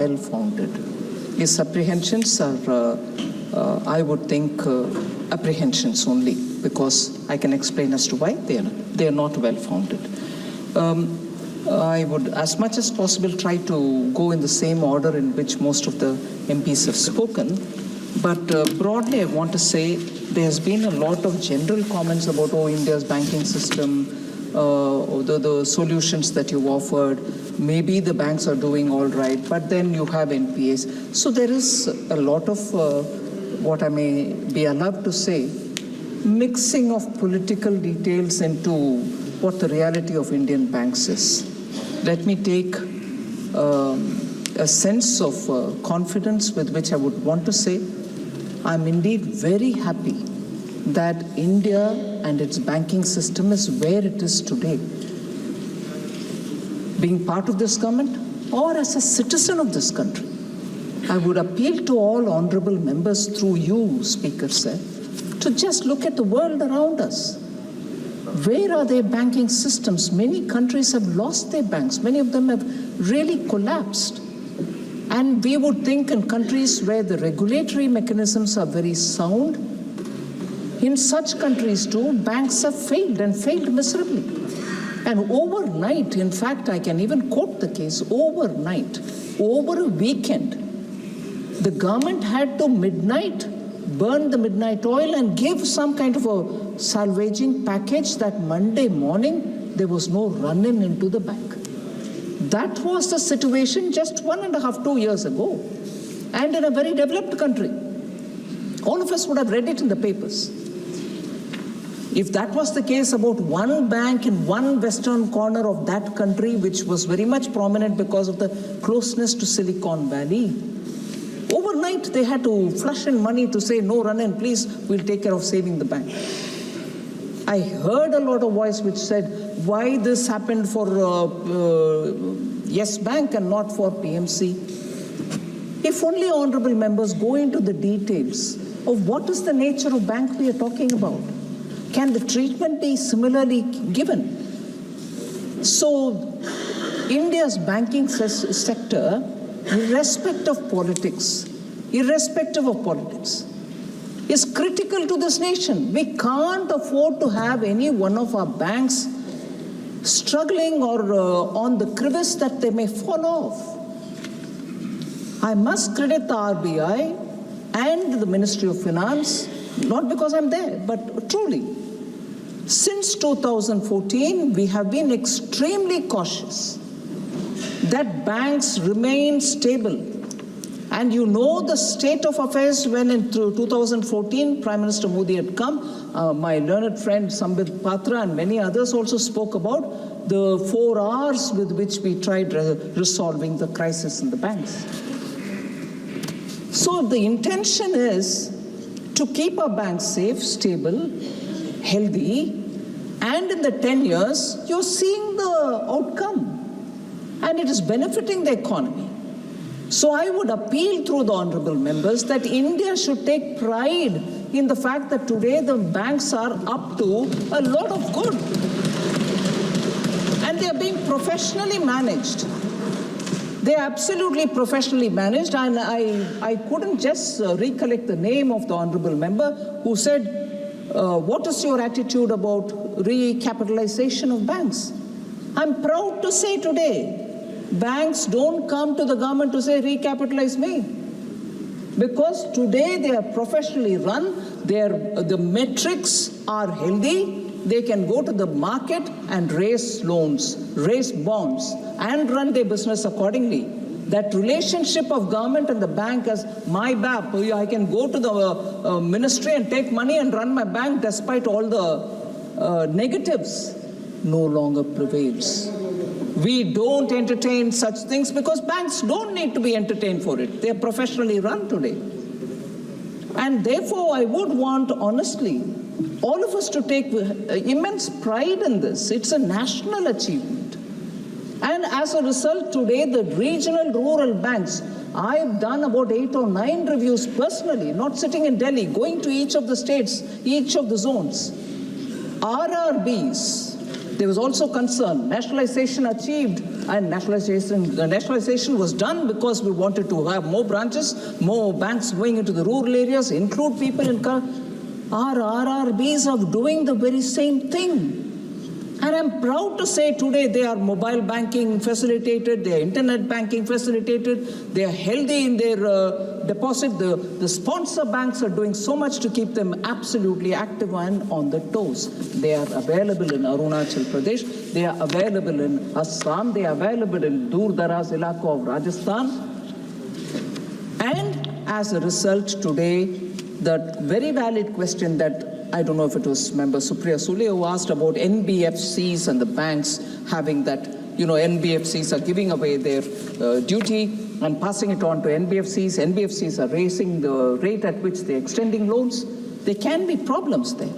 well-founded. His apprehensions are, I would think, apprehensions only, because I can explain as to why they are not well-founded. I would, as much as possible, try to go in the same order in which most of the MPs have spoken. But broadly, I want to say there's been a lot of general comments about, India's banking system, the solutions that you've offered. Maybe the banks are doing all right, but then you have NPAs. So there is a lot of, what I may be allowed to say, mixing of political details into what the reality of Indian banks is. Let me take a sense of confidence with which I would want to say I'm indeed very happy that India and its banking system is where it is today. Being part of this government or as a citizen of this country, I would appeal to all honorable members through you, Speaker Sir, to just look at the world around us. Where are their banking systems? Many countries have lost their banks. Many of them have really collapsed. And we would think in countries where the regulatory mechanisms are very sound, in such countries too, banks have failed and failed miserably. And overnight, in fact, I can even quote the case, overnight, over a weekend, the government had to burn the midnight oil and give some kind of a salvaging package that Monday morning there was no run-in into the bank. That was the situation just 1.5, 2 years ago, and in a very developed country. All of us would have read it in the papers. If that was the case about one bank in one western corner of that country, which was very much prominent because of the closeness to Silicon Valley, overnight they had to flush in money to say, no, run in, please, we'll take care of saving the bank. I heard a lot of voice which said, why this happened for Yes Bank and not for PMC? If only honorable members go into the details of what is the nature of bank we are talking about. Can the treatment be similarly given? So, India's banking sector, irrespective of politics, is critical to this nation. We can't afford to have any one of our banks struggling or on the crevice that they may fall off. I must credit the RBI and the Ministry of Finance, not because I'm there, but truly. Since 2014, we have been extremely cautious that banks remain stable. And you know the state of affairs when in 2014, Prime Minister Modi had come. My learned friend Sambit Patra and many others also spoke about the 4 Rs with which we tried resolving the crisis in the banks. So the intention is to keep our banks safe, stable, healthy, and in the 10 years, you're seeing the outcome. And it is benefiting the economy. So I would appeal through the honorable members that India should take pride in the fact that today the banks are up to a lot of good. And they are being professionally managed. They are absolutely professionally managed. And I couldn't just recollect the name of the honorable member who said, what is your attitude about recapitalization of banks? I'm proud to say today, banks don't come to the government to say, recapitalize me. Because today they are professionally run, the metrics are healthy, they can go to the market and raise loans, raise bonds, and run their business accordingly. That relationship of government and the bank as my BAP, I can go to the ministry and take money and run my bank despite all the negatives, no longer prevails. We don't entertain such things because banks don't need to be entertained for it. They are professionally run today. And therefore, I would want, honestly, all of us to take immense pride in this. It's a national achievement. And as a result, today, the regional rural banks, I've done about 8 or 9 reviews personally, not sitting in Delhi, going to each of the states, each of the zones. RRBs, There was also concern. Nationalization achieved, and nationalization was done because we wanted to have more branches, more banks going into the rural areas, include people in our RRBs are doing the very same thing. And I'm proud to say today they are mobile banking facilitated, they are internet banking facilitated, they are healthy in their deposit. The sponsor banks are doing so much to keep them absolutely active and on the toes. They are available in Arunachal Pradesh, they are available in Assam, they are available in Dur Daraz Ilaka of Rajasthan. And as a result today, that very valid question that I don't know if it was Member Supriya Sule who asked about NBFCs and the banks having that, NBFCs are giving away their duty and passing it on to NBFCs. NBFCs are raising the rate at which they're extending loans. There can be problems there.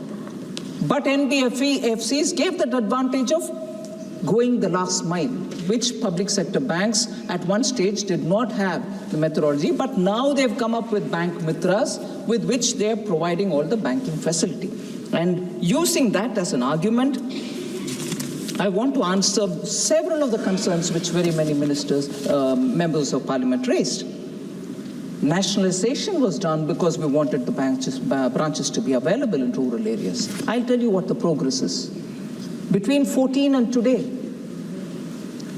But NBFCs gave that advantage of going the last mile, which public sector banks at one stage did not have the methodology, but now they've come up with bank mitras with which they're providing all the banking facility. And using that as an argument, I want to answer several of the concerns which very many ministers, members of parliament raised. Nationalization was done because we wanted the branches to be available in rural areas. I'll tell you what the progress is. Between 14 and today,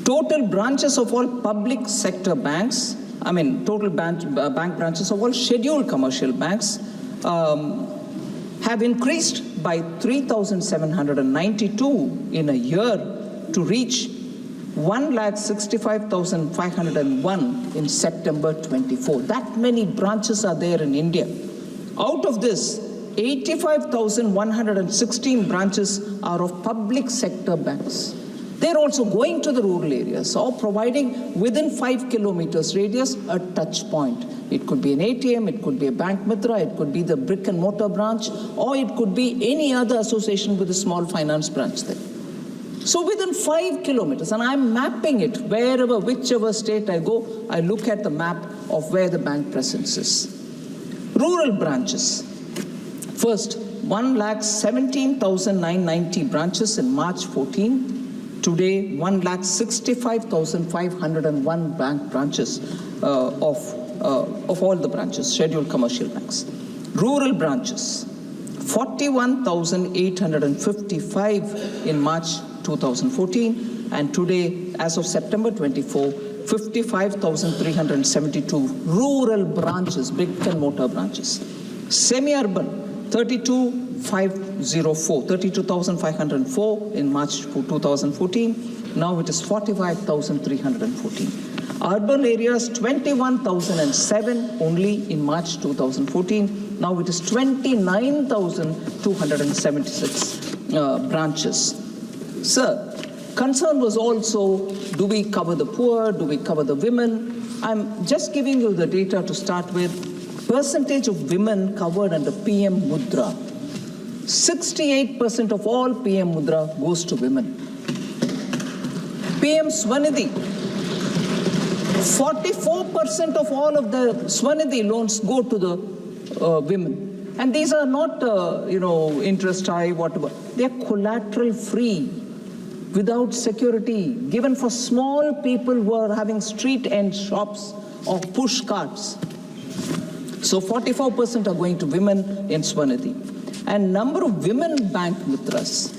total branches of all public sector banks, total bank branches of all scheduled commercial banks have increased by 3,792 in a year to reach 1,65,501 in September 24. That many branches are there in India. Out of this, 85,116 branches are of public sector banks. They're also going to the rural areas or providing within 5 kilometers radius a touch point. It could be an ATM, it could be a bank mitra, it could be the brick and mortar branch, or it could be any other association with a small finance branch there. So within 5 kilometers, and I'm mapping it wherever, whichever state I go, I look at the map of where the bank presence is. Rural branches. First, 1,17,990 branches in March 14. Today, 1,65,501 bank branches of all the branches, scheduled commercial banks. Rural branches, 41,855 in March 2014, and today, as of September 24, 55,372 rural branches, brick and mortar branches. Semi-urban, 32,504 in March 2014. Now it is 45,314. Urban areas, 21,007 only in March 2014. Now it is 29,276 branches. Sir, concern was also, do we cover the poor? Do we cover the women? I'm just giving you the data to start with. Percentage of women covered under PM Mudra. 68% of all PM Mudra goes to women. PM Swanidhi. 44% of all of the Swanidhi loans go to the women. And these are not, interest high, whatever. They are collateral free, without security, given for small people who are having street end shops or push carts. So 44% are going to women in Swanidhi. And number of women bank mitras.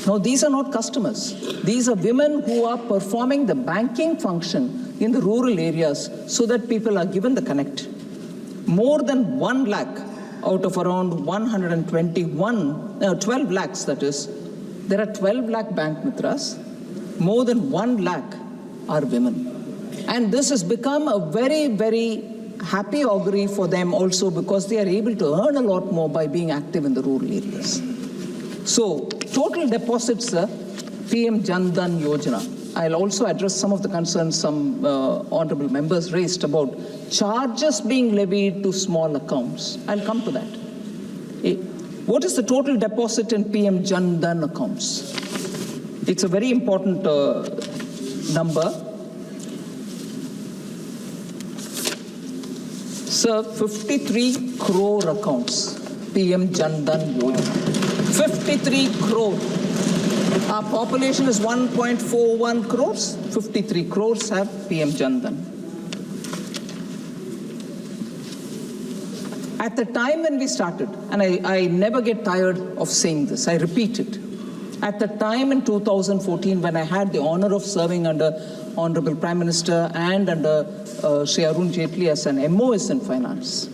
Now these are not customers. These are women who are performing the banking function in the rural areas so that people are given the connect. More than 1 lakh out of around 12 lakhs that is, there are 12 lakh bank mitras. More than 1 lakh are women. And this has become a very, very happy augury for them also because they are able to earn a lot more by being active in the rural areas. So, total deposits, PM Jan Dhan Yojana. I'll also address some of the concerns some honorable members raised about charges being levied to small accounts. I'll come to that. What is the total deposit in PM Jan Dhan accounts? It's a very important number. Sir, 53 crore accounts, PM Jan Dhan Yojana. 53 crore. Our population is 1.41 crores. 53 crores have PM Jan Dhan. At the time when we started, and I never get tired of saying this, I repeat it. At the time in 2014, when I had the honor of serving under Honorable Prime Minister and under Shri Arun Jaitley as an MOS in finance,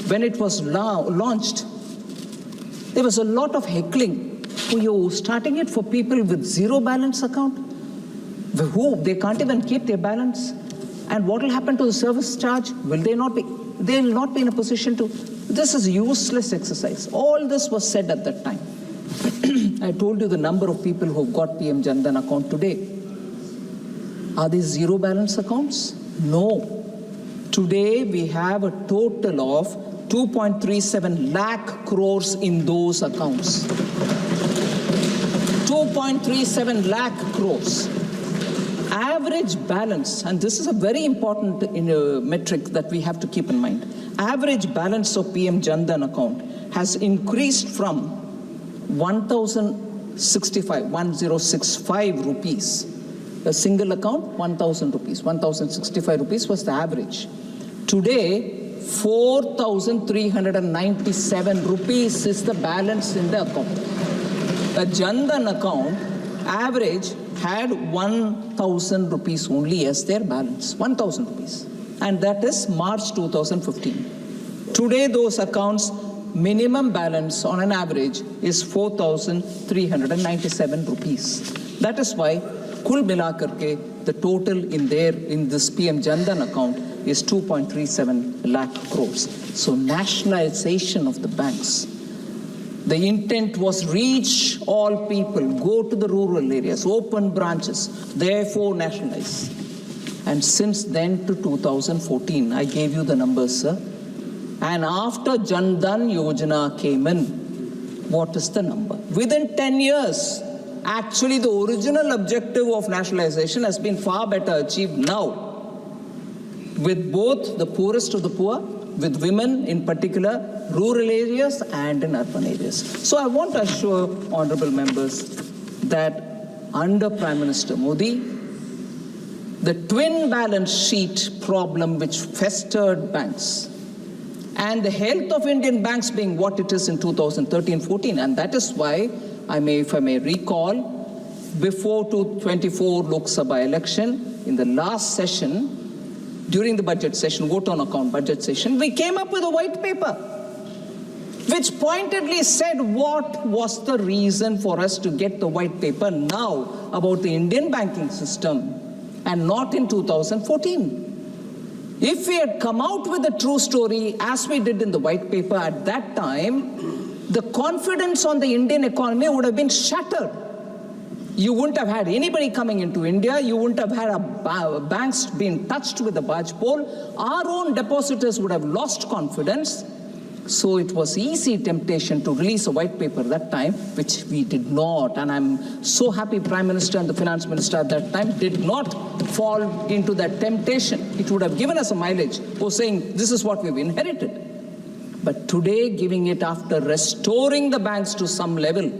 when it was launched, there was a lot of heckling. You're starting it for people with zero balance account? Who? They can't even keep their balance. And what will happen to the service charge? Will they not be? They will not be in a position to. This is a useless exercise. All this was said at that time. I told you the number of people who've got PM Jan Dhan account today. Are these zero balance accounts? No. Today we have a total of 2.37 lakh crores in those accounts. 2.37 lakh crores. Average balance, and this is a very important metric that we have to keep in mind. Average balance of PM Jan Dhan account has increased from 1065 rupees. A single account, 1,000 rupees. 1,065 rupees was the average. Today, 4,397 rupees is the balance in the account. A Jan Dhan account average had 1,000 rupees only as their balance, 1,000 rupees. And that is March 2015. Today, those accounts, minimum balance on an average is 4,397 rupees. That is why, kul mila karke, the total in this PM Jan Dhan account is 2.37 lakh crores. So nationalization of the banks. The intent was reach all people, go to the rural areas, open branches, therefore nationalize. And since then to 2014, I gave you the numbers, sir. And after Jan Dhan Yojana came in, what is the number? Within 10 years, actually the original objective of nationalization has been far better achieved now. With both the poorest of the poor, with women in particular, rural areas and in urban areas. So I want to assure honorable members that under Prime Minister Modi, the twin balance sheet problem which festered banks and the health of Indian banks being what it is in 2013-14, and that is why if I may recall, before 2024 Lok Sabha election, in the last session, during the budget session, vote on account budget session, we came up with a white paper which pointedly said what was the reason for us to get the white paper now about the Indian banking system and not in 2014. If we had come out with a true story as we did in the white paper at that time, the confidence on the Indian economy would have been shattered. You wouldn't have had anybody coming into India. You wouldn't have had banks being touched with a barge pole. Our own depositors would have lost confidence. So it was easy temptation to release a white paper that time, which we did not. And I'm so happy Prime Minister and the Finance Minister at that time did not fall into that temptation. It would have given us a mileage for saying this is what we've inherited. But today, giving it after restoring the banks to some level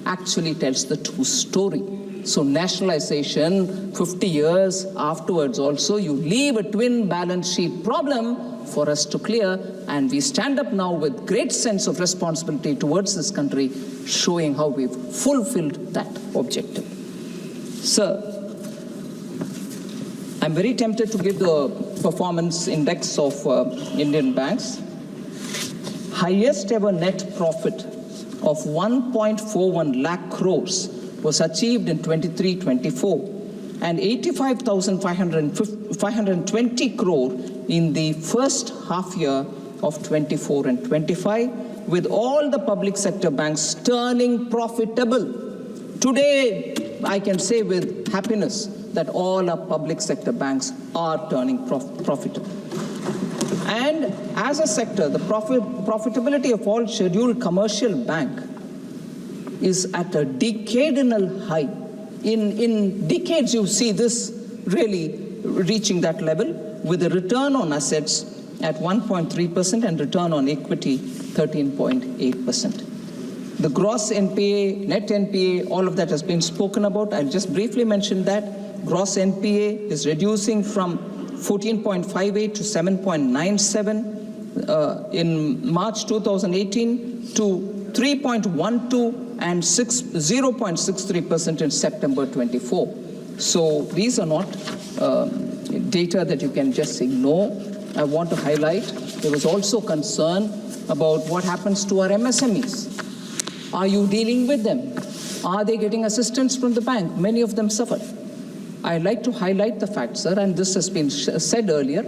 actually tells the true story. So nationalization, 50 years afterwards also, you leave a twin balance sheet problem for us to clear, and we stand up now with great sense of responsibility towards this country, showing how we've fulfilled that objective. Sir, I'm very tempted to give the performance index of Indian banks. Highest ever net profit of 1.41 lakh crores was achieved in 23-24 and 85,520 crore in the first half year of 24 and 25, with all the public sector banks turning profitable. Today, I can say with happiness that all our public sector banks are turning profitable. And as a sector, the profitability of all scheduled commercial bank is at a decadal high. In decades, you see this really reaching that level with a return on assets at 1.3% and return on equity 13.8%. The gross NPA, net NPA, all of that has been spoken about. I'll just briefly mention that. Gross NPA is reducing from 14.58 to 7.97 in March 2018 to 3.12 and 0.63% in September 24. So these are not data that you can just ignore. I want to highlight there was also concern about what happens to our MSMEs. Are you dealing with them? Are they getting assistance from the bank? Many of them suffer. I'd like to highlight the fact, sir, and this has been said earlier.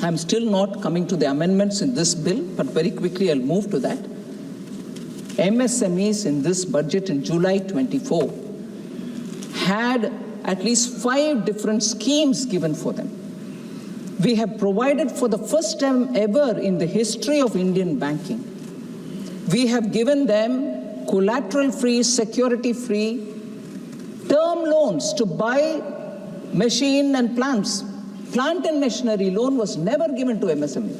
I'm still not coming to the amendments in this bill, but very quickly I'll move to that. MSMEs in this budget in July 24 had at least 5 different schemes given for them. We have provided for the first time ever in the history of Indian banking. We have given them collateral-free, security-free term loans to buy machine and plants. Plant and machinery loan was never given to MSME.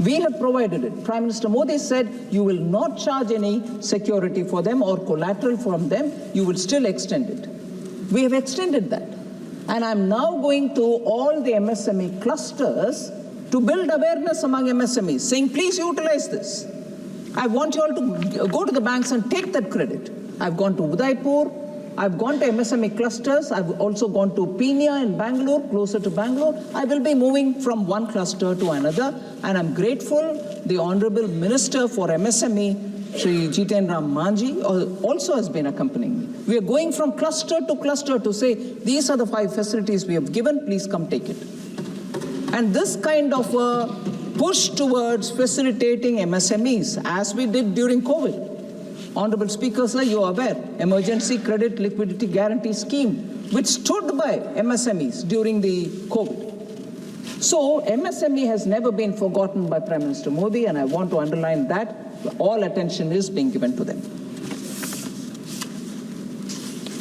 We have provided it. Prime Minister Modi said, you will not charge any security for them or collateral from them. You will still extend it. We have extended that. And I'm now going to all the MSME clusters to build awareness among MSMEs, saying, please utilize this. I want you all to go to the banks and take that credit. I've gone to Udaipur. I've gone to MSME clusters. I've also gone to Peenya in Bangalore, closer to Bangalore. I will be moving from one cluster to another. And I'm grateful the Honorable Minister for MSME, Shri Jiten Ram Manji, also has been accompanying me. We are going from cluster to say, these are the 5 facilities we have given, please come take it. And this kind of push towards facilitating MSMEs, as we did during COVID. Honorable Speaker, sir, you are aware, Emergency Credit Liquidity Guarantee Scheme, which stood by MSMEs during the COVID. So MSME has never been forgotten by Prime Minister Modi, and I want to underline that all attention is being given to them.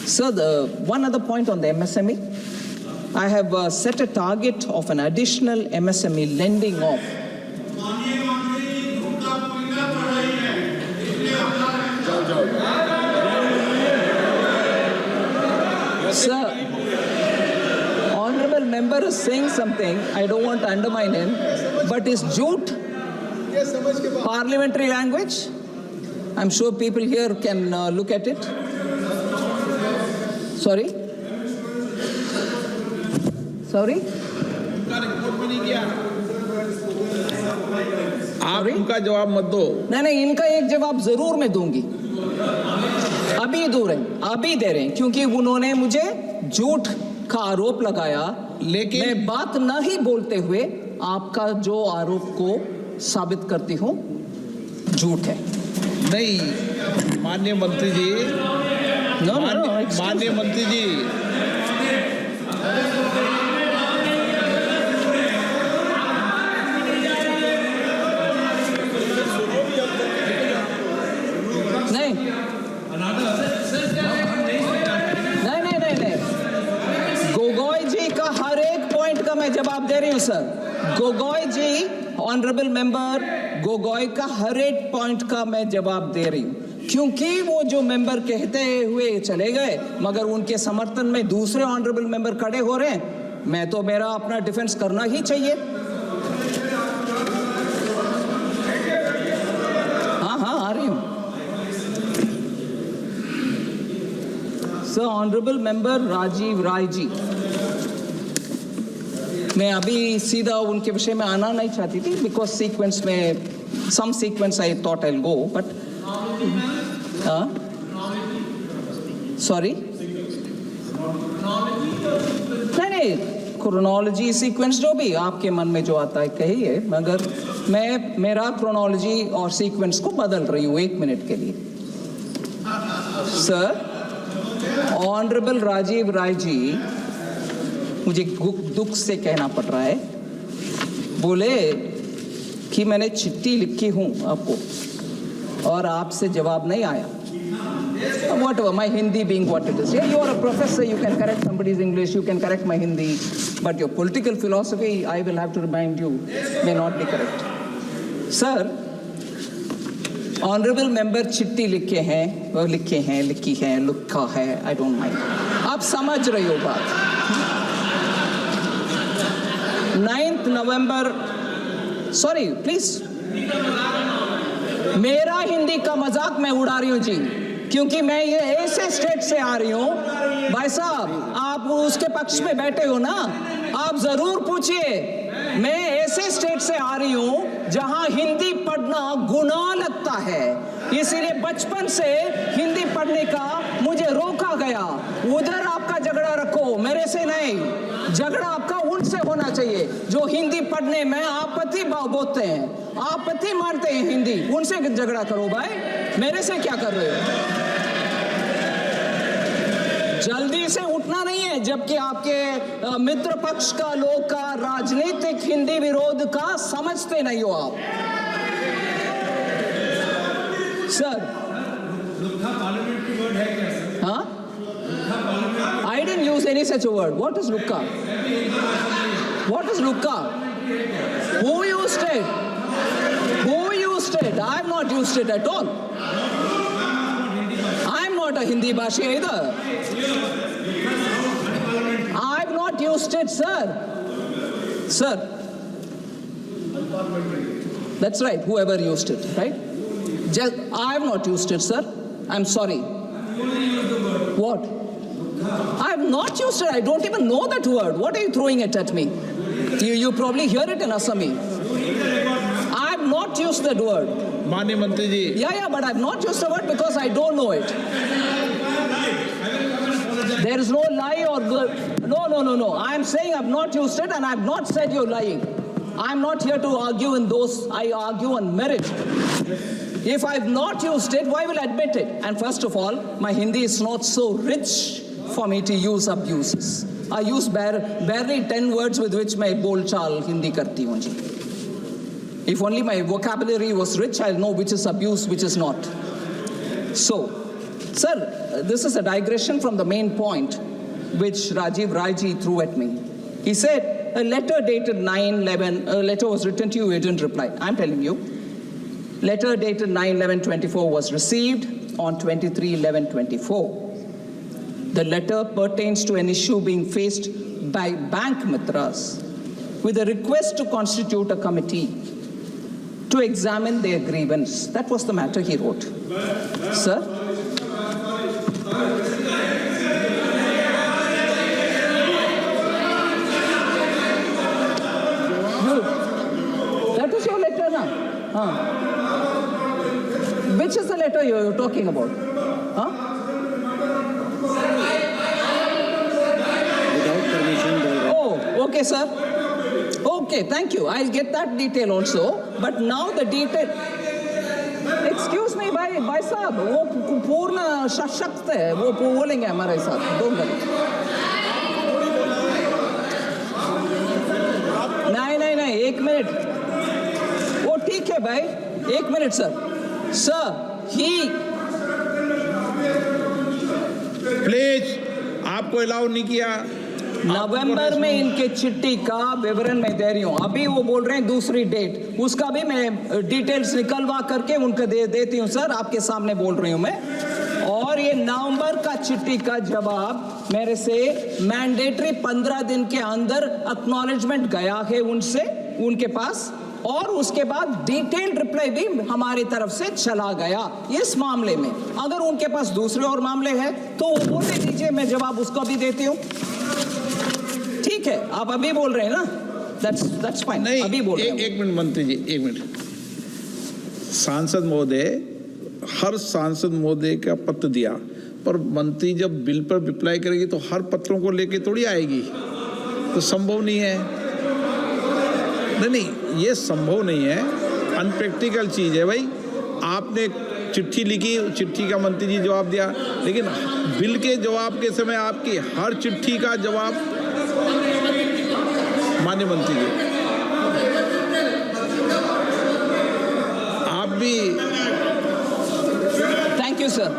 Sir, one other point on the MSME. I have set a target of an additional MSME lending of Sir, Honorable Member is saying something, I don't want to undermine him, but is jute parliamentary language? I'm sure people here can look at it. Sorry? Sorry? आप उनका जवाब मत दो। नहीं, इनका एक जवाब जरूर मैं दूंगी। अभी दे रहे हैं, क्योंकि उन्होंने मुझे झूठ का आरोप लगाया, लेकिन मैं बात नहीं बोलते हुए आपका जो आरोप को साबित करती हूं झूठ है। नहीं, माननीय मंत्री जी, माननीय मंत्री जी, मैं जवाब दे रही हूं सर। गोगोई जी, ऑनरेबल मेंबर गोगोई का हर एक पॉइंट का मैं जवाब दे रही हूं, क्योंकि वो जो मेंबर कहते हुए चले गए मगर उनके समर्थन में दूसरे ऑनरेबल मेंबर खड़े हो रहे हैं, मैं तो मेरा अपना डिफेंस करना ही चाहिए। हाँ आ रही हूं sir. Honourable member Rajiv Rai ji, मैं अभी सीधा उनके विषय में आना नहीं चाहती थी, बिकॉज सीक्वेंस में some sequence I thought I will go, but sorry नहीं, क्रोनोलॉजी सीक्वेंस जो भी आपके मन में जो आता है कहिए, मगर मैं मेरा क्रोनोलॉजी और सीक्वेंस को बदल रही हूँ 1 मिनट के लिए। सर, ऑनरेबल राजीव राय जी, मुझे दुख से कहना पड़ रहा है, बोले कि मैंने चिट्ठी लिखी हूं आपको और आपसे जवाब नहीं आया। Whatever, my Hindi being what it is. Yeah, you are a professor, you can correct somebody's English, you can correct my Hindi, but your political philosophy, I will have to remind you, may not be correct. Sir, honourable member चिट्ठी लिखी है, लिखा है, I don't mind. आप समझ रही हो बात। 9 नवंबर, सॉरी प्लीज, मेरा हिंदी का मजाक मैं उड़ा रही हूँ जी, क्योंकि मैं ये ऐसे स्टेट से आ रही हूँ। भाई साहब, आप उसके पक्ष में बैठे हो ना, आप जरूर पूछिए। मैं ऐसे स्टेट से आ रही हूँ जहां हिंदी पढ़ना गुनाह लगता है, इसीलिए बचपन से हिंदी पढ़ने का मुझे रोका गया। उधर आपका झगड़ा रखो, मेरे से नहीं। झगड़ा आपका उनसे होना चाहिए जो हिंदी पढ़ने में आपत्ति बोलते हैं, आपत्ति मानते हैं हिंदी, उनसे झगड़ा करो भाई, मेरे से क्या कर रहे हो। जल्दी से उठना नहीं है, जबकि आपके मित्र पक्ष का लोग का राजनीतिक हिंदी विरोध का समझते नहीं हो आप। सर, पार्लियामेंट्री वर्ड है क्या सर? हाँ, I didn't use any such a word. What is lukka? What is lukka? Who used it? Who used it? I have not used it at all. I am not a Hindi bhashi either. I have not used it, sir. Sir. That's right, whoever used it, right? I have not used it, sir. I'm sorry. What? I have not used it. I don't even know that word. What are you throwing it at me? You probably hear it in Assami. I have not used that word. माननीय मंत्री जी। Yeah, but I have not used the word because I don't know it. There is no lie or no. I am saying I have not used it, and I have not said you're lying. I am not here to argue in those. I argue on merit. If I have not used it, why will I admit it? And first of all, my Hindi is not so rich for me to use abuses. I use barely 10 words with which my bolchal Hindi karti hu ji. If only my vocabulary was rich, I'll know which is abuse, which is not. So, sir, this is a digression from the main point which Rajiv Raiji threw at me. He said, a letter dated 9/11, a letter was written to you, you didn't reply. I'm telling you, letter dated 9/11/24 was received on 23/11/24. The letter pertains to an issue being faced by bank mitras with a request to constitute a committee to examine their grievance. That was the matter he wrote. Sir? That is your letter now? Which is the letter you're talking about? Huh? Without permission. Oh, okay, sir. Okay, thank you. I'll get that detail also. But now the detail. Excuse me, भाई साहब, वो पूर्ण सशक्त है, वो बोलेंगे हमारे साथ, don't worry. नहीं, 1 मिनट. वो ठीक है भाई, 1 मिनट सर. Sir, प्लीज, आपको अलाउ नहीं किया। नवंबर में इनके चिट्ठी का विवरण मैं दे रही हूँ। अभी वो बोल रहे हैं दूसरी डेट, उसका भी मैं डिटेल्स निकलवा करके उनको देती हूँ सर, आपके सामने बोल रही हूँ मैं। और ये नवंबर का चिट्ठी का जवाब मेरे से मैंडेटरी 15 दिन के अंदर एक्नॉलेजमेंट गया है उनसे, उनके पास, और उसके बाद डिटेल्ड रिप्लाई भी हमारी तरफ से चला गया इस मामले में। अगर उनके पास दूसरे और मामले हैं तो वो बोलने दीजिए, मैं जवाब उसका भी देती हूँ। ठीक है, आप अभी बोल रहे हैं ना, that's fine। नहीं, अभी बोल रहे हैं। एक मिनट मंत्री जी, 1 मिनट। सांसद महोदय, हर सांसद महोदय का पत्र दिया, पर मंत्री जब बिल पर रिप्लाई करेगी तो हर पत्रों को लेके थोड़ी आएगी, तो संभव नहीं है। नहीं, ये संभव नहीं है, अनप्रैक्टिकल चीज है भाई। आपने चिट्ठी लिखी, चिट्ठी का मंत्री जी जवाब दिया, लेकिन बिल के जवाब के समय आपकी हर चिट्ठी का जवाब माननीय मंत्री जी, आप भी। थैंक यू सर,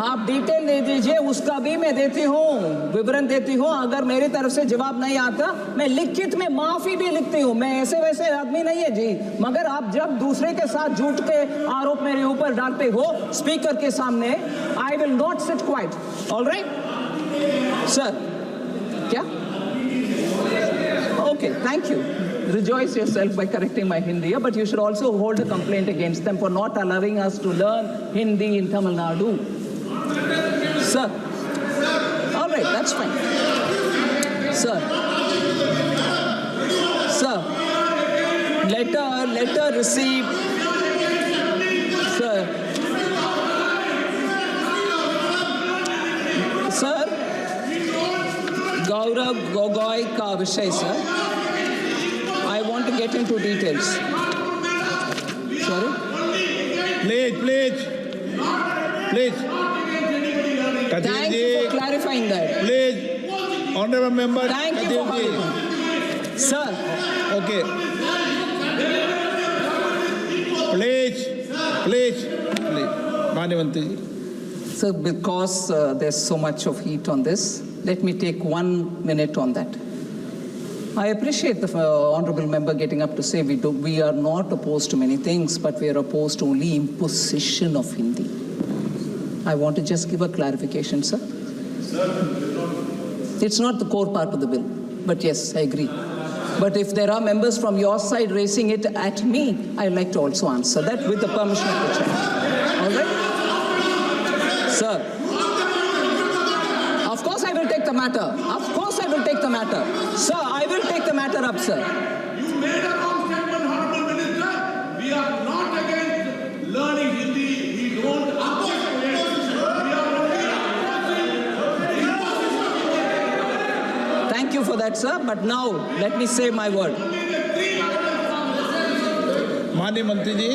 आप डिटेल दे दीजिए, उस उसका भी मैं देती हूँ, विवरण देती हूँ। अगर मेरी तरफ से जवाब नहीं आता, मैं लिखित में माफी भी लिखती हूँ। मैं ऐसे वैसे आदमी नहीं है जी। मगर आप जब दूसरे के साथ झूठ के आरोप मेरे ऊपर डालते हो स्पीकर के सामने, I will not sit quite. All right sir, क्या? Okay, thank you. Rejoice yourself by correcting my Hindi, but you should also hold a complaint against them for not allowing us to learn Hindi in Tamil Nadu. Sir. All right, that's fine. Sir. Sir. Letter received. Sir. Sir. Gaurav Gogoi का विषय sir, I want to get into details. Sorry? Please. Thank you for clarifying that. Please, honorable member. Thank you for holding. Sir. Okay. Please. Manyavanti ji. Sir, because there's so much of heat on this, let me take 1 minute on that. I appreciate the honorable member getting up to say we are not opposed to many things, but we are opposed to only imposition of Hindi. I want to just give a clarification, sir. It's not the core part of the bill, but yes, I agree. But if there are members from your side raising it at me, I'd like to also answer that with the permission of the chair. All right? Sir. Of course I will take the matter. Of course I will take the matter. Sir, I will take the matter up, sir. You made a wrong statement, Honorable Minister. We are not against learning Hindi. We don't object to it. We are only Thank you for that, sir. But now, let me say my word. Manyavanti ji.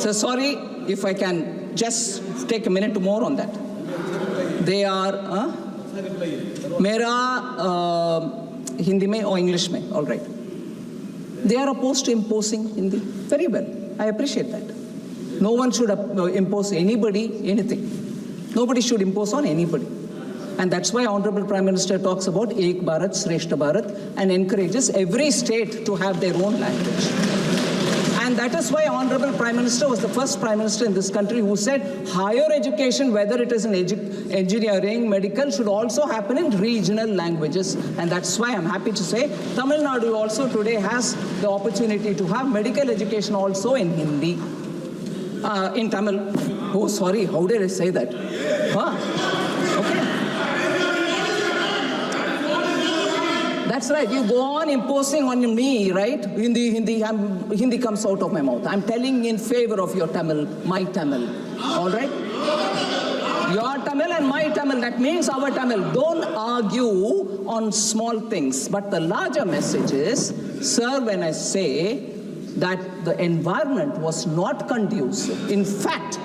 Sir, sorry if I can just take a minute more on that. They are... मेरा हिंदी में और English में, all right. They are opposed to imposing Hindi. Very well. I appreciate that. No one should impose anybody anything. Nobody should impose on anybody. And that's why Honorable Prime Minister talks about Ek Bharat, Shreshta Bharat and encourages every state to have their own language. And that is why Honorable Prime Minister was the first Prime Minister in this country who said higher education, whether it is in engineering, medical, should also happen in regional languages. And that's why I'm happy to say Tamil Nadu also today has the opportunity to have medical education also in Hindi, in Tamil. Oh, sorry, how did I say that? Huh? Okay. That's right. You go on imposing on me, right? Hindi comes out of my mouth. I'm telling in favor of your Tamil, my Tamil. All right? Your Tamil and my Tamil, that means our Tamil. Don't argue on small things. But the larger message is, sir, when I say that the environment was not conducive, in fact,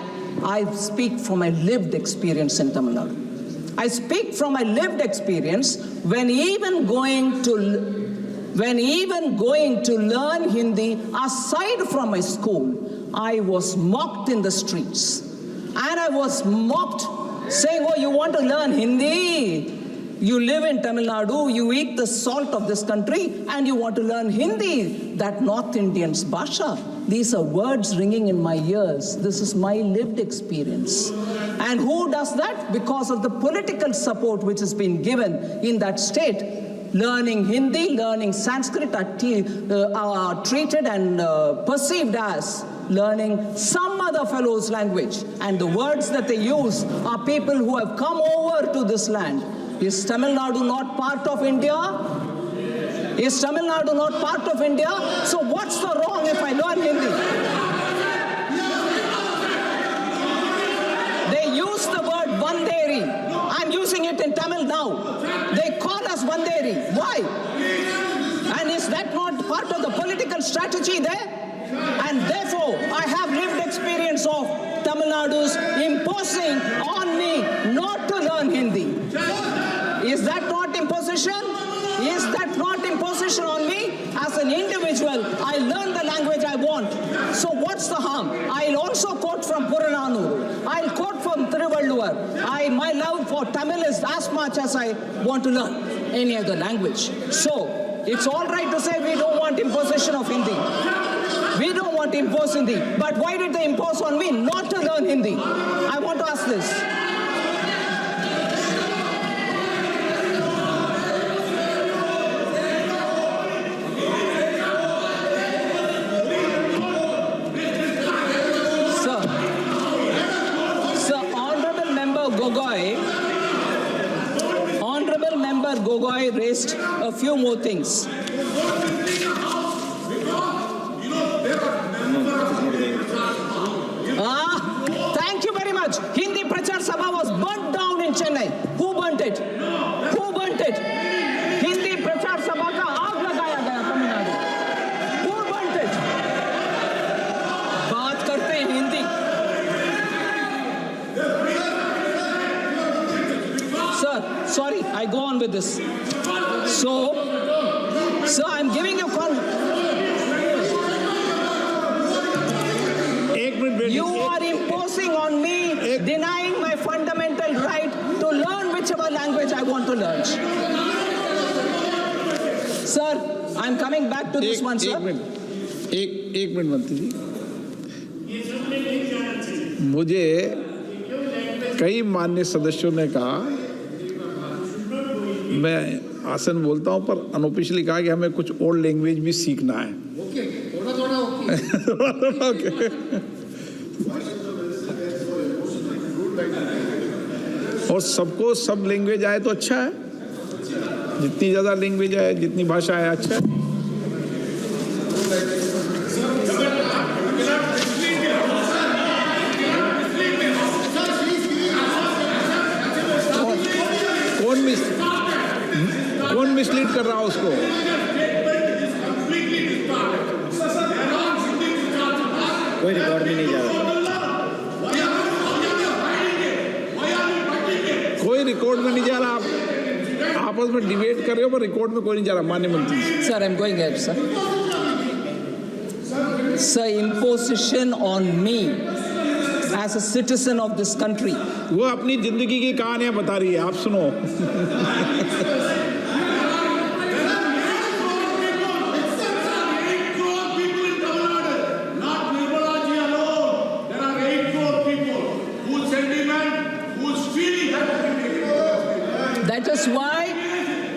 I speak from my lived experience in Tamil Nadu. I speak from my lived experience when even going to learn Hindi aside from my school, I was mocked in the streets. And I was mocked saying, oh, you want to learn Hindi? You live in Tamil Nadu, you eat the salt of this country, and you want to learn Hindi, that North Indian's Bhasha. These are words ringing in my ears. This is my lived experience. And who does that? Because of the political support which has been given in that state. Learning Hindi, learning Sanskrit are treated and perceived as learning some other fellow's language. And the words that they use are people who have come over to this land. Is Tamil Nadu not part of India? Is Tamil Nadu not part of India? So what's the wrong if I learn Hindi? They use the word Banderi. I'm using it in Tamil now. They call us Banderi. Why? And is that not part of the political strategy there? And therefore, I have lived experience of Tamil Nadu's imposing on me not to learn Hindi. Is that not imposition? Is that not imposition on me? As an individual, I learn the language I want. So what's the harm? I'll also quote from Purananuru. I'll quote from Thiruvalluvar. world over. My love for Tamil is as much as I want to learn any other language. So, it's all right to say we don't want imposition of Hindi. We don't want to impose Hindi. But why did they impose on me not to learn Hindi? I want to ask this. Honorable Member Gogoi raised a few more things. Thank you very much. Hindi Prachar Sabha was burnt down in Chennai. Who burnt it? Who burnt it? Hindi Prachar Sabha ka aag lagaya gaya Tamil Nadu. Who burnt it? बात करते हैं Hindi. Sir, sorry, I go on with this. So, I'm giving you You are imposing on me, denying my fundamental right to learn whichever language I want to learn. Sir, I'm coming back to this one, sir. एक minute मंत्री जी, मुझे कई माननीय सदस्यों ने कहा, मैं आसन बोलता हूं पर अनऑफिशियली कहा कि हमें कुछ और लैंग्वेज भी सीखना है. ओके. और सबको सब लैंग्वेज आए तो अच्छा है. जितनी ज्यादा लैंग्वेज आए, जितनी भाषा आए, अच्छा है. कौन मिसलीड कर रहा है उसको? कोई रिकॉर्ड में नहीं जा रहा. कोई रिकॉर्ड में नहीं जा रहा. आप आपस में डिबेट कर रहे हो पर रिकॉर्ड में कोई नहीं जा रहा. माननीय मंत्री. Sir, I'm going ahead, sir. Sir, imposition on me as a citizen of this country. वो अपनी जिंदगी की कहानियां बता रही है, आप सुनो.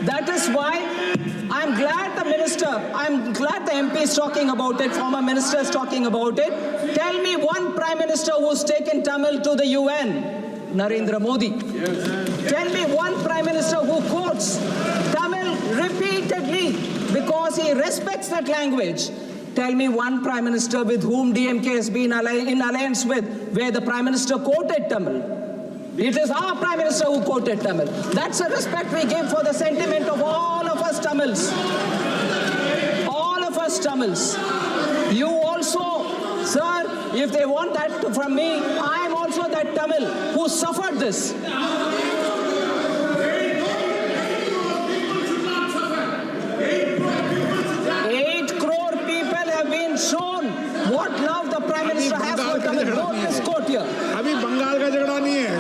That is why I'm glad the MP is talking about it, former minister is talking about it. Tell me one prime minister who's taken Tamil to the UN. Narendra Modi. Yes. Tell me one prime minister who quotes Tamil repeatedly because he respects that language. Tell me one prime minister with whom DMK has been in alliance with, where the prime minister quoted Tamil. It is our prime minister who quoted Tamil. That's the respect we give for the sentiment of all of us Tamils. All of us Tamils. You also, sir, if they want that from me, I am also that Tamil who suffered this. 8 crore people have been shown what love the prime minister has for Tamil. Vote this quote here. अभी बंगाल का झगड़ा नहीं है.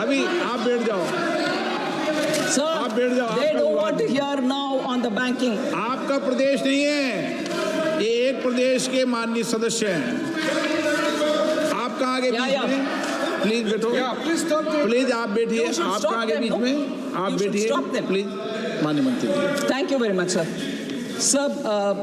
अभी आप बैठ जाओ. Sir, आप बैठ जाओ. they don't want to hear now on the banking. आपका प्रदेश नहीं है. ये एक प्रदेश के माननीय सदस्य हैं. आप कहाँ के बीच में? प्लीज बैठो. प्लीज आप बैठिए. आप कहाँ के बीच में? आप बैठिए. प्लीज माननीय मंत्री. Thank you very much, sir. Sir,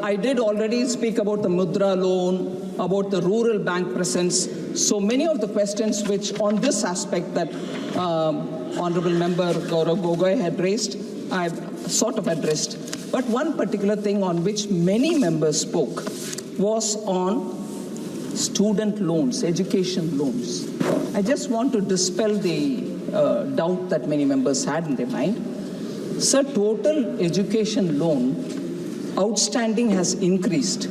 I did already speak about the Mudra loan, about the rural bank presence. So many of the questions which on this aspect that Honorable Member Gaurav Gogoi had raised, I've sort of addressed. But one particular thing on which many members spoke was on student loans, education loans. I just want to dispel the doubt that many members had in their mind. Sir, total education loan outstanding has increased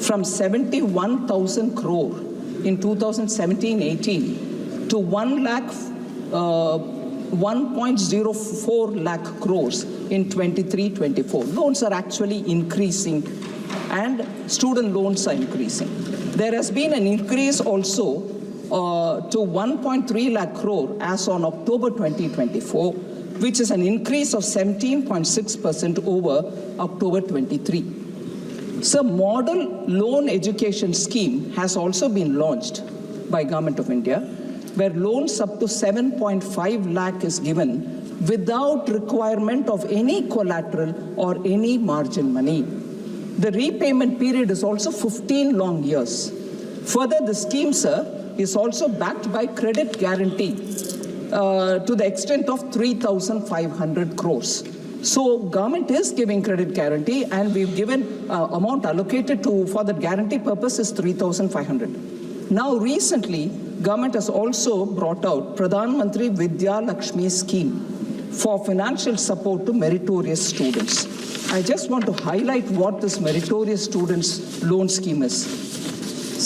from 71,000 crore in 2017-18 to 1.04 lakh crores in 23-24. Loans are actually increasing and student loans are increasing. There has been an increase also to 1.3 lakh crore as on October 2024, which is an increase of 17.6% over October 23. So, model loan education scheme has also been launched by Government of India, where loans up to 7.5 lakh is given without requirement of any collateral or any margin money. The repayment period is also 15 long years. Further, the scheme, sir, is also backed by credit guarantee to the extent of 3,500 crores. So, government is giving credit guarantee, and we've given amount allocated for the guarantee purpose is 3,500. Now, recently, government has also brought out Pradhan Mantri Vidya Lakshmi scheme for financial support to meritorious students. I just want to highlight what this meritorious students loan scheme is.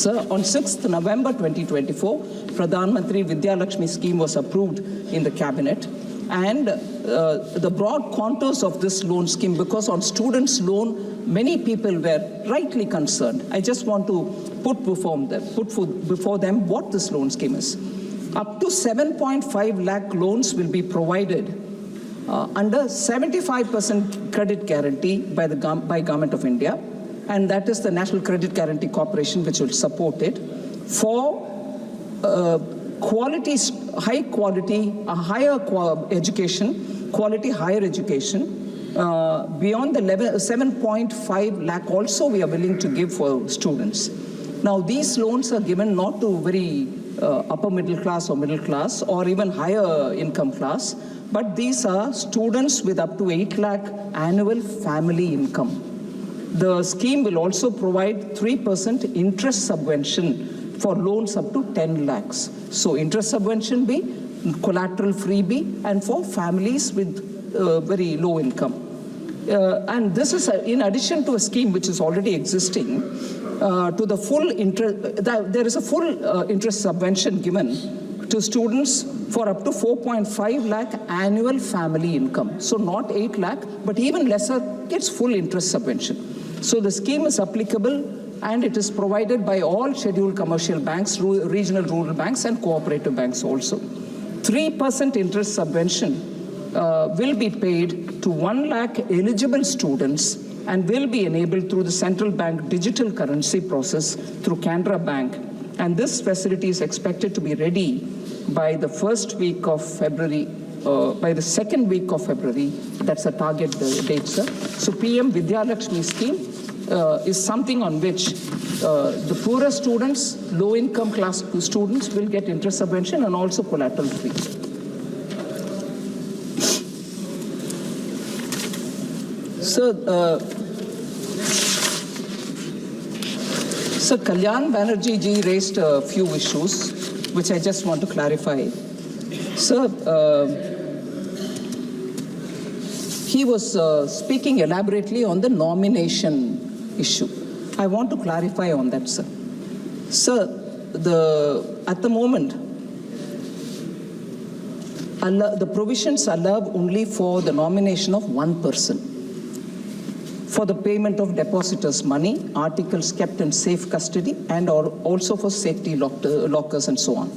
Sir, on 6th November 2024, Pradhan Mantri Vidya Lakshmi scheme was approved in the cabinet, and the broad contours of this loan scheme, because on students' loan, many people were rightly concerned. I just want to put before them what this loan scheme is. Up to 7.5 lakh loans will be provided under 75% credit guarantee by Government of India, and that is the National Credit Guarantee Corporation, which will support it, for high quality, higher education, quality higher education, beyond the level 7.5 lakh also we are willing to give for students. Now, these loans are given not to very upper middle class or even higher income class, but these are students with up to 8 lakh annual family income. The scheme will also provide 3% interest subvention for loans up to 10 lakhs. So interest subvention B, collateral free B, and for families with very low income. And this is in addition to a scheme which is already existing. To the full interest, there is a full interest subvention given to students for up to 4.5 lakh annual family income. So not 8 lakh, but even lesser gets full interest subvention. So the scheme is applicable, and it is provided by all scheduled commercial banks, regional rural banks, and cooperative banks also. 3% interest subvention will be paid to 1 lakh eligible students and will be enabled through the central bank digital currency process through Canara Bank. And this facility is expected to be ready by the first week of February, by the second week of February. That's a target date, sir. So PM Vidya Lakshmi scheme is something on which the poorer students, low-income class students will get interest subvention and also collateral free. Sir, Kalyan Banerjee ji raised a few issues which I just want to clarify. Sir, he was speaking elaborately on the nomination issue. I want to clarify on that, sir. Sir, at the moment, the provisions allow only for the nomination of one person, for the payment of depositors' money, articles kept in safe custody, and also for safety lockers and so on.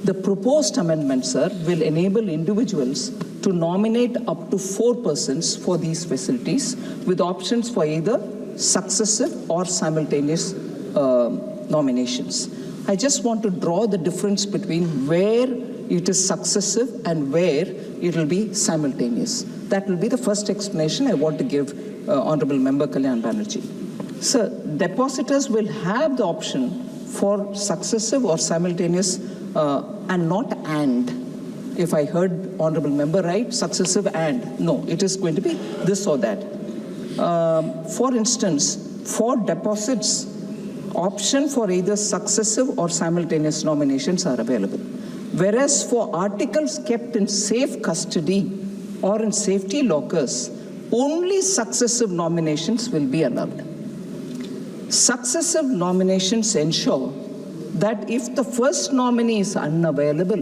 The proposed amendment, sir, will enable individuals to nominate up to 4 persons for these facilities, with options for either successive or simultaneous nominations. I just want to draw the difference between where it is successive and where it will be simultaneous. That will be the first explanation I want to give Honorable Member Kalyan Banerjee. Sir, depositors will have the option for successive or simultaneous and not and. If I heard Honorable Member right, successive and. No, it is going to be this or that. For instance, for deposits, option for either successive or simultaneous nominations are available. Whereas for articles kept in safe custody or in safety lockers, only successive nominations will be allowed. Successive nominations ensure that if the first nominee is unavailable,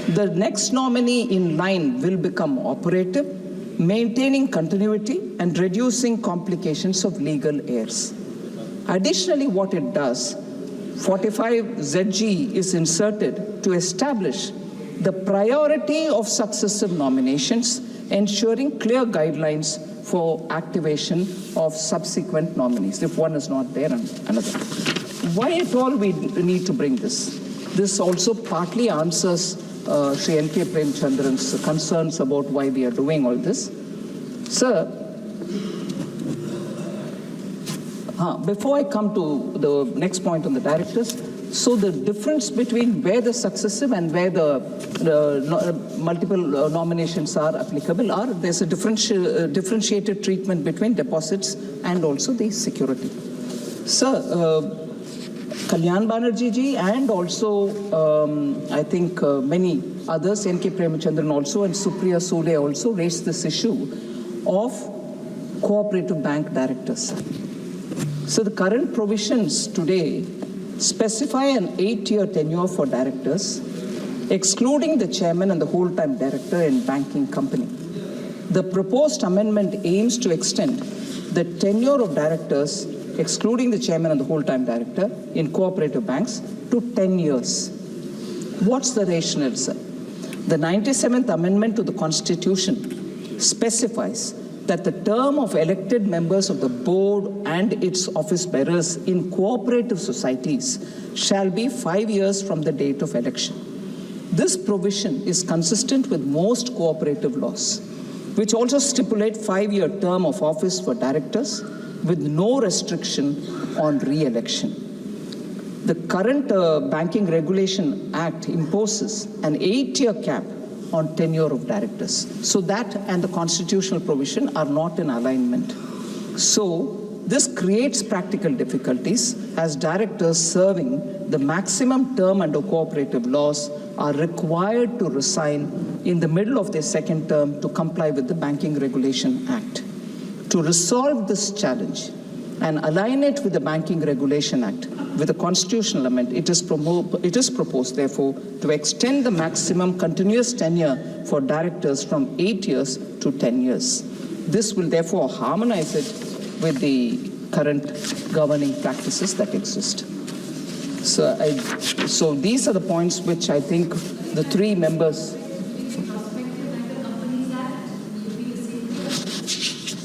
the next nominee in line will become operative, maintaining continuity and reducing complications of legal heirs. Additionally, what it does, 45ZG is inserted to establish the priority of successive nominations, ensuring clear guidelines for activation of subsequent nominees, if one is not there and another. Why at all we need to bring this? This also partly answers Sri N.K. Premchandran's concerns about why we are doing all this. Sir, before I come to the next point on the directors, so the difference between where the successive and where the multiple nominations are applicable there's a differentiated treatment between deposits and also the security. Sir, Kalyan Banerjee ji and also I think many others, N.K. Premchandran also and Supriya Sule also raised this issue of cooperative bank directors. So the current provisions today specify an 8-year tenure for directors, excluding the chairman and the whole-time director in banking company. The proposed amendment aims to extend the tenure of directors, excluding the chairman and the whole-time director in cooperative banks, to 10 years. What's the rationale, sir? The 97th Amendment to the Constitution specifies that the term of elected members of the board and its office bearers in cooperative societies shall be 5 years from the date of election. This provision is consistent with most cooperative laws, which also stipulate 5-year term of office for directors with no restriction on re-election. The current Banking Regulation Act imposes an 8-year cap on tenure of directors. So that and the constitutional provision are not in alignment. So this creates practical difficulties as directors serving the maximum term under cooperative laws are required to resign in the middle of their second term to comply with the Banking Regulation Act. To resolve this challenge and align it with the Banking Regulation Act, with a constitutional amendment, it is proposed, therefore, to extend the maximum continuous tenure for directors from 8 years to 10 years. This will therefore harmonize it with the current governing practices that exist. So these are the points which I think the three members.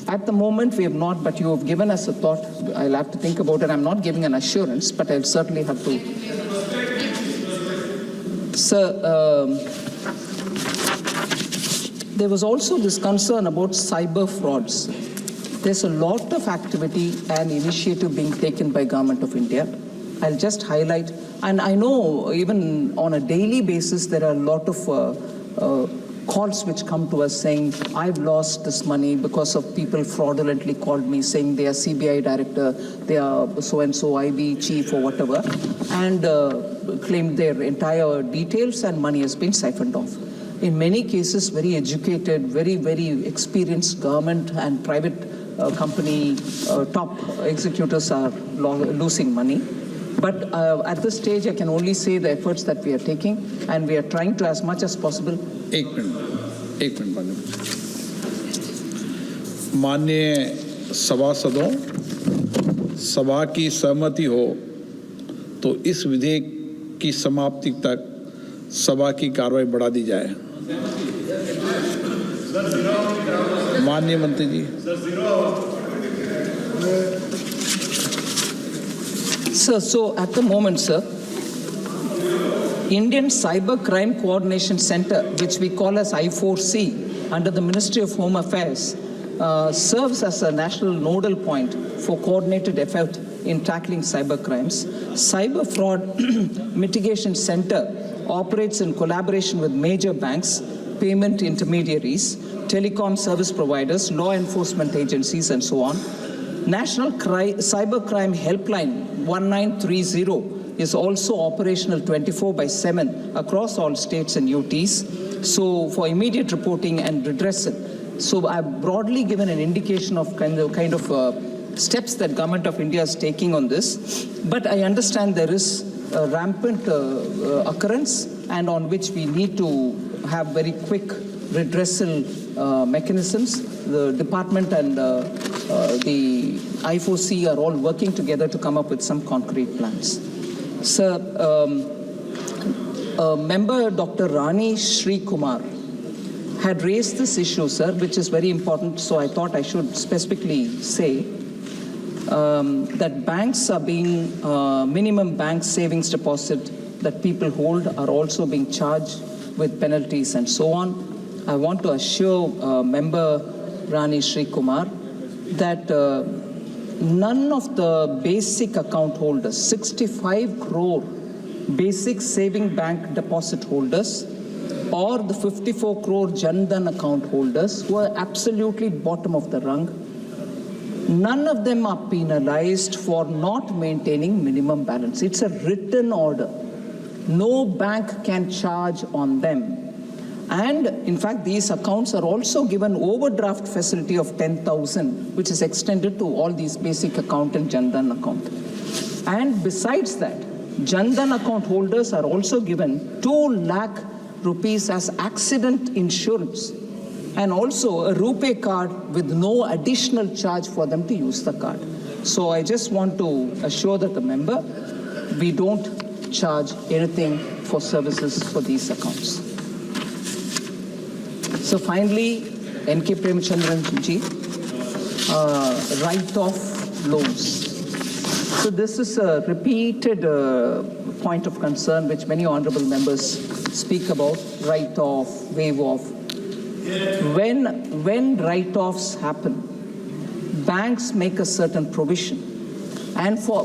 At the moment, we have not, but you have given us a thought. I'll have to think about it. I'm not giving an assurance, but I'll certainly have to. Sir, there was also this concern about cyber frauds. There's a lot of activity and initiative being taken by Government of India. I'll just highlight, and I know even on a daily basis, there are a lot of calls which come to us saying, I've lost this money because of people fraudulently called me saying they are CBI director, they are so-and-so IB chief or whatever, and claimed their entire details and money has been siphoned off. In many cases, very educated, very, very experienced government and private company top executives are losing money. But at this stage, I can only say the efforts that we are taking, and we are trying to, as much as possible. एक minute माननीय सभासदों, सभा की सहमति हो तो इस विधेयक की समाप्ति तक सभा की कार्रवाई बढ़ा दी जाए। माननीय मंत्री जी। Sir, so at the moment, sir, Indian Cyber Crime Coordination Center, which we call as I4C, under the Ministry of Home Affairs, serves as a national nodal point for coordinated effort in tackling cyber crimes. Cyber Fraud Mitigation Center operates in collaboration with major banks, payment intermediaries, telecom service providers, law enforcement agencies, and so on. National Cybercrime Helpline 1930 is also operational 24/7 across all states and UTs, so for immediate reporting and redressal. So I've broadly given an indication of kind of steps that Government of India is taking on this, but I understand there is a rampant occurrence and on which we need to have very quick redressal mechanisms. The department and the I4C are all working together to come up with some concrete plans. Sir, member Dr. Rani Sri Kumar had raised this issue, sir, which is very important, so I thought I should specifically say that banks are being, minimum bank savings deposit that people hold are also being charged with penalties and so on. I want to assure member Rani Sri Kumar that none of the basic account holders, 65 crore basic saving bank deposit holders, or the 54 crore Jan Dhan account holders who are absolutely bottom of the rung, none of them are penalized for not maintaining minimum balance. It's a written order. No bank can charge on them. And in fact, these accounts are also given overdraft facility of 10,000, which is extended to all these basic account and Jan Dhan account. And besides that, Jan Dhan account holders are also given 2 lakh rupees as accident insurance, and also a RuPay card with no additional charge for them to use the card. So I just want to assure that the member, we don't charge anything for services for these accounts. So finally, N.K. Premchandran ji, write-off loans. So this is a repeated point of concern which many honorable members speak about, write-off, waive-off. When write-offs happen, banks make a certain provision, and for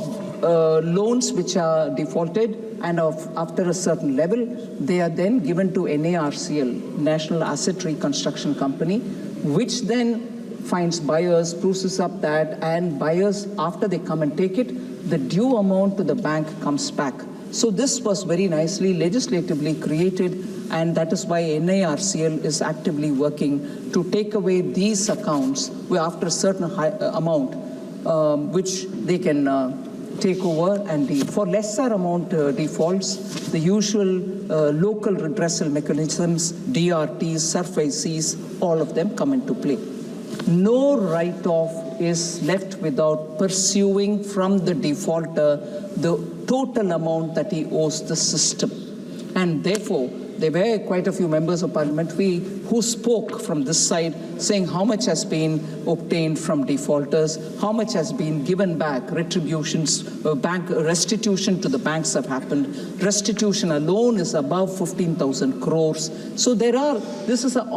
loans which are defaulted and after a certain level, they are then given to NARCL, National Asset Reconstruction Company, which then finds buyers, processes up that, and buyers, after they come and take it, the due amount to the bank comes back. So this was very nicely legislatively created, and that is why NARCL is actively working to take away these accounts where after a certain amount, which they can take over, and for lesser amount defaults, the usual local redressal mechanisms, DRTs, SURFACs, all of them come into play. No write-off is left without pursuing from the defaulter the total amount that he owes the system. And therefore, there were quite a few members of parliament who spoke from this side, saying how much has been obtained from defaulters, how much has been given back, retributions, bank restitution to the banks have happened. Restitution alone is above 15,000 crores. So this is an